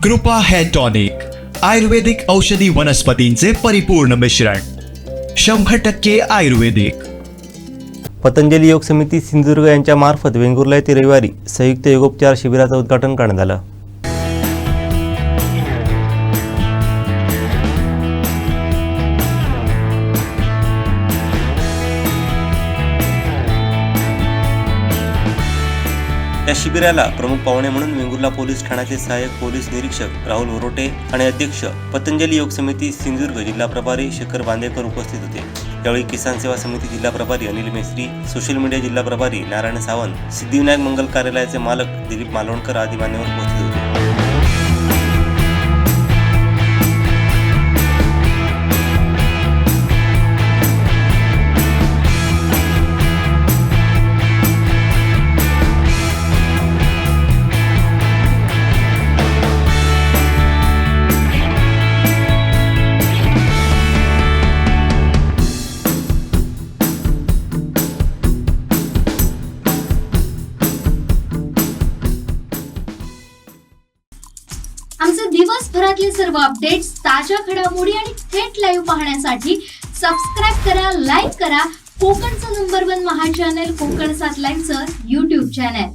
कृपा hair tonic, आयुर्वेदिक औषधी वनस्पतींचे परिपूर्ण मिश्रण, 100% आयुर्वेदिक. पतंजली योग समिती सिंधुदुर्ग यांच्या मार्फत वेंगुर्ला येथे रविवारी संयुक्त योगोपचार शिबिराचं उद्घाटन करण्यात आलं. या शिबिराला प्रमुख पाहुणे म्हणून वेंगुर्ला पोलीस ठाण्याचे सहाय्यक पोलीस निरीक्षक राहुल वरोटे आणि अध्यक्ष पतंजली योग समिती सिंधुदुर्ग जिल्हा प्रभारी शेखर बांदेकर उपस्थित होते. यावेळी किसान सेवा समिती जिल्हा प्रभारी अनिल मेस्त्री, सोशल मीडिया जिल्हा प्रभारी नारायण सावंत, सिद्धिविनायक मंगल कार्यालयाचे मालक दिलीप मालवणकर आदी मान्यवर उपस्थित होते. आमचे दिवसभरातले सर्व अपडेट्स, ताज्या घडामोडी आणि थेट लाईव्ह पाहण्यासाठी सबस्क्राईब करा, लाईक करा कोकणचं नंबर 1 महा चॅनल कोकण 7 लाईव्हचं YouTube चॅनल.